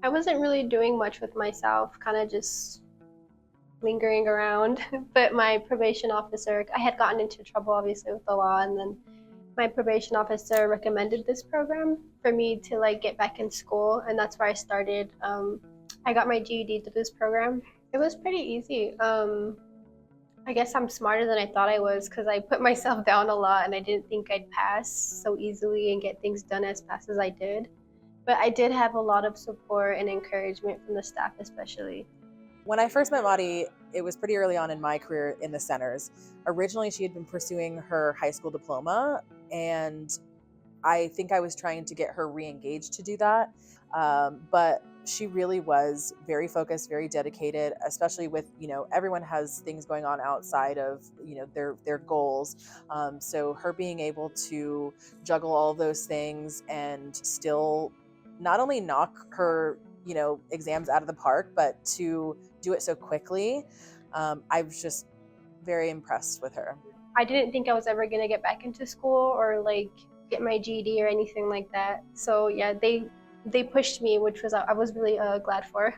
I wasn't really doing much with myself, kind of just lingering around. But my probation officer, I had gotten into trouble obviously with the law, and then my probation officer recommended this program for me to like get back in school, and that's where I started. I got my GED through this program. It was pretty easy. I guess I'm smarter than I thought I was because I put myself down a lot and I didn't think I'd pass so easily and get things done as fast as I did. But I did have a lot of support and encouragement from the staff, especially. When I first met Madi, it was pretty early on in my career in the centers. Originally, she had been pursuing her high school diploma, and I think I was trying to get her re-engaged to do that. But she really was very focused, very dedicated, especially with, everyone has things going on outside of, their goals. So her being able to juggle all of those things and still not only knock her, exams out of the park, but to do it so quickly, I was just very impressed with her. I didn't think I was ever going to get back into school or like get my GED or anything like that. So yeah, they pushed me, which was I was really glad for.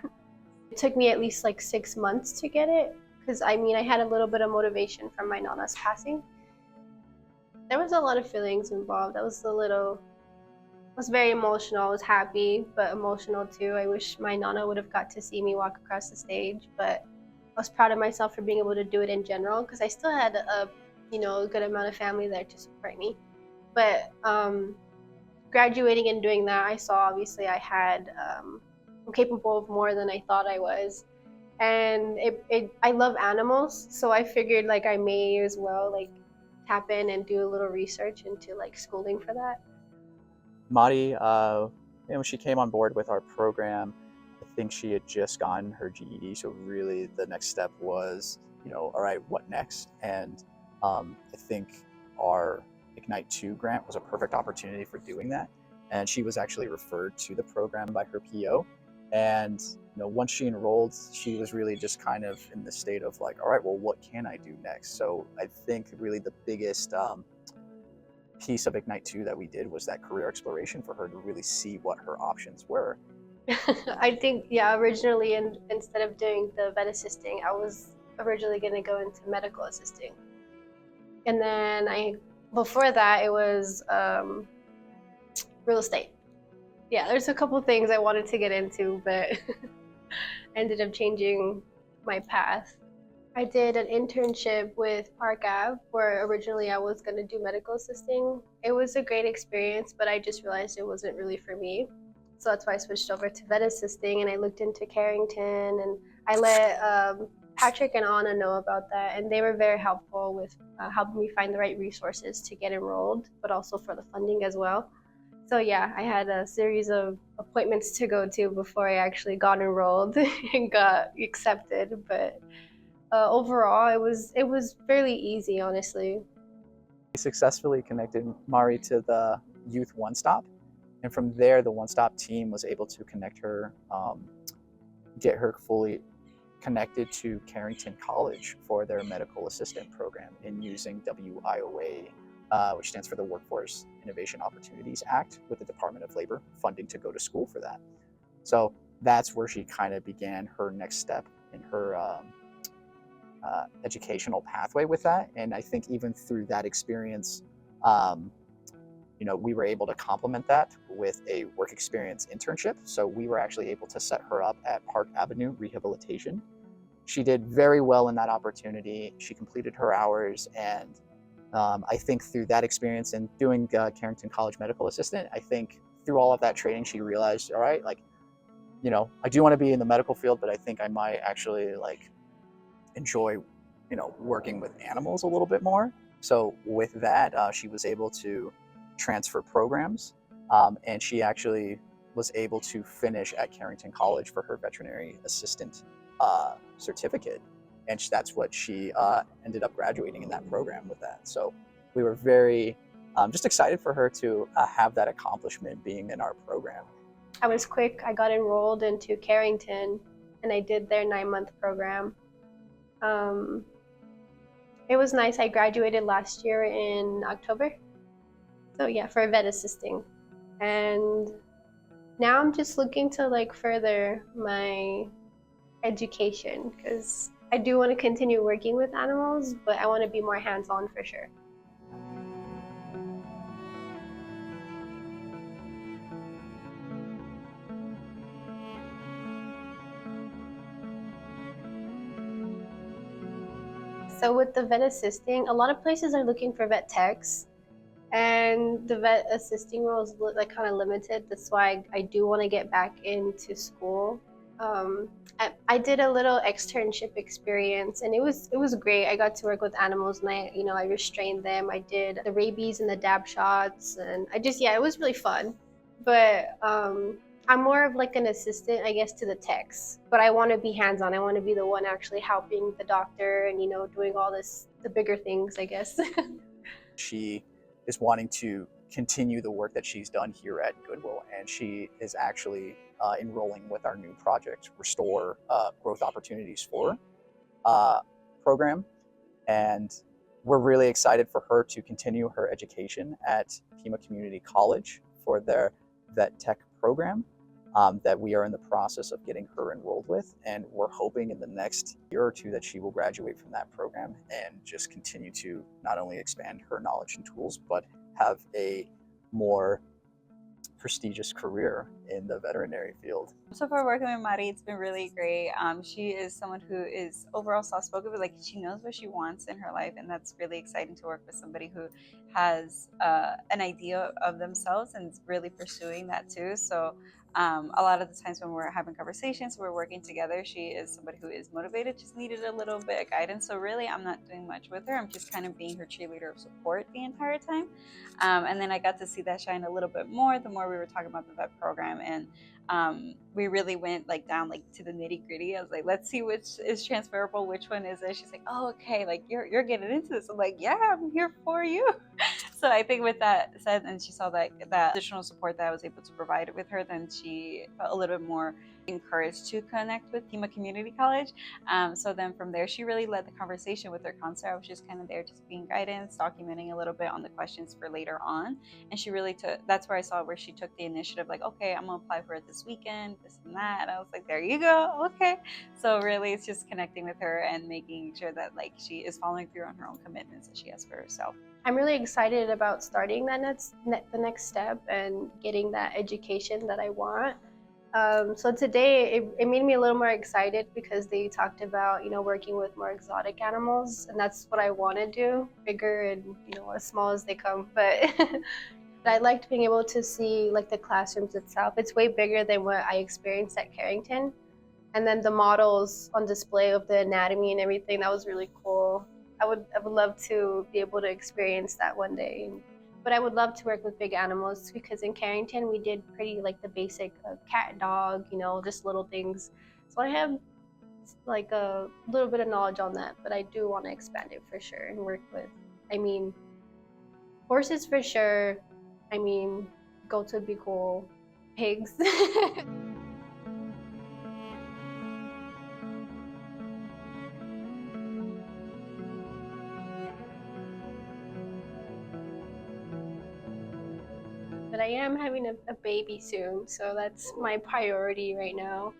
It took me at least like 6 months to get it because I had a little bit of motivation from my nana's passing. There was a lot of feelings involved. I was very emotional. I was happy, but emotional too. I wish my nana would have got to see me walk across the stage, but I was proud of myself for being able to do it in general because I still had a good amount of family there to support me. But graduating and doing that, I saw obviously I'm capable of more than I thought I was. And I love animals, so I figured like I may as well like tap in and do a little research into like schooling for that. Madi, when she came on board with our program, I think she had just gotten her GED. So really the next step was, all right, what next? And I think our Ignite 2 grant was a perfect opportunity for doing that. And she was actually referred to the program by her PO. And once she enrolled, she was really just kind of in the state of like, all right, well, what can I do next? So I think really the biggest piece of Ignite 2 that we did was that career exploration for her to really see what her options were. I think, originally instead of doing the vet assisting, I was originally going to go into medical assisting. And then before that, it was real estate. Yeah, there's a couple things I wanted to get into, but ended up changing my path. I did an internship with Park Ave, where originally I was going to do medical assisting. It was a great experience, but I just realized it wasn't really for me. So that's why I switched over to vet assisting, and I looked into Carrington, and I let Patrick and Anna know about that, and they were very helpful with helping me find the right resources to get enrolled, but also for the funding as well. So yeah, I had a series of appointments to go to before I actually got enrolled and got accepted, but overall, it was fairly easy, honestly. We successfully connected Mari to the Youth One Stop, and from there, the One Stop team was able to connect her, get her fully connected to Carrington College for their medical assistant program in using WIOA, which stands for the Workforce Innovation Opportunities Act, with the Department of Labor funding to go to school for that. So that's where she kind of began her next step in her educational pathway with that. And I think even through that experience, we were able to complement that with a work experience internship. So we were actually able to set her up at Park Avenue Rehabilitation. She did very well in that opportunity. She completed her hours, and I think through that experience and doing Carrington College Medical Assistant, I think through all of that training, she realized, all right, like, I do want to be in the medical field, but I think I might actually like enjoy, working with animals a little bit more. So with that, she was able to transfer programs, and she actually was able to finish at Carrington College for her veterinary assistant certificate. And that's what she ended up graduating in that program with that. So we were very just excited for her to have that accomplishment being in our program. I was quick. I got enrolled into Carrington, and I did their 9-month program. It was nice. I graduated last year in October. So yeah, for vet assisting. And Now I'm just looking to like further my education because I do want to continue working with animals, but I want to be more hands-on for sure. So with the vet assisting, a lot of places are looking for vet techs, and the vet assisting role is like kind of limited. That's why I do want to get back into school. I did a little externship experience, and it was great. I got to work with animals, and I restrained them. I did the rabies and the dab shots, and it was really fun. But I'm more of like an assistant, I guess, to the techs. But I want to be hands-on. I want to be the one actually helping the doctor and doing all the bigger things, I guess. She is wanting to continue the work that she's done here at Goodwill, and she is actually enrolling with our new project, Restore Growth Opportunities for program. And we're really excited for her to continue her education at Pima Community College for their vet tech program that we are in the process of getting her enrolled with. And we're hoping in the next year or two that she will graduate from that program and just continue to not only expand her knowledge and tools, but have a more prestigious career in the veterinary field. So far working with Mari, it's been really great. She is someone who is overall soft-spoken, but like she knows what she wants in her life, and that's really exciting to work with somebody who has an idea of themselves and is really pursuing that too. So a lot of the times when we're having conversations, we're working together, she is somebody who is motivated, just needed a little bit of guidance. So really, I'm not doing much with her. I'm just kind of being her cheerleader of support the entire time. And then I got to see that shine a little bit more the more we were talking about the vet program. And we really went like down like to the nitty gritty. I was like, let's see which is transferable, which one is it. She's like, oh, okay, like you're getting into this. I'm like, yeah, I'm here for you. So I think with that said, and she saw that additional support that I was able to provide with her, then she felt a little bit more encouraged to connect with Pima Community College. So then from there, she really led the conversation with her counselor. I was just kind of there just being guidance, documenting a little bit on the questions for later on. And she really took, that's where I saw where she took the initiative, like, okay, I'm gonna apply for it this weekend, this and that. And I was like, there you go, okay. So really it's just connecting with her and making sure that like she is following through on her own commitments that she has for herself. I'm really excited about starting the next step and getting that education that I want. So today it made me a little more excited because they talked about working with more exotic animals, and that's what I want to do, bigger and as small as they come. But I liked being able to see like the classrooms itself. It's way bigger than what I experienced at Carrington, and then the models on display of the anatomy and everything, that was really cool. I would love to be able to experience that one day. But I would love to work with big animals because in Carrington we did pretty like the basic cat and dog, just little things. So I have like a little bit of knowledge on that, but I do want to expand it for sure and work with, horses for sure. Goats would be cool. Pigs. But I am having a baby soon, so that's my priority right now.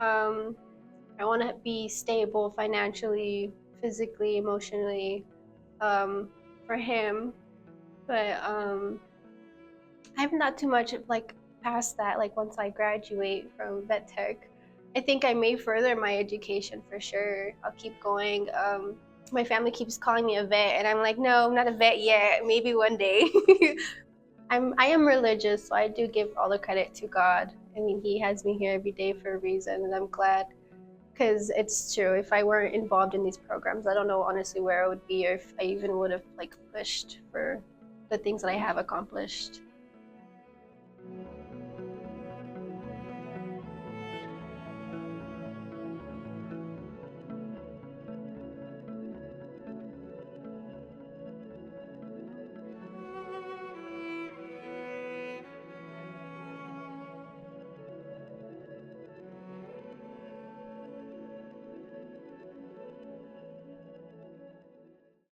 I want to be stable financially, physically, emotionally, for him. But I'm not too much like past that. Like once I graduate from vet tech, I think I may further my education for sure. I'll keep going. My family keeps calling me a vet, and I'm like, no, I'm not a vet yet. Maybe one day. I am religious, so I do give all the credit to God. He has me here every day for a reason, and I'm glad, because it's true. If I weren't involved in these programs, I don't know honestly where I would be, or if I even would have like pushed for the things that I have accomplished.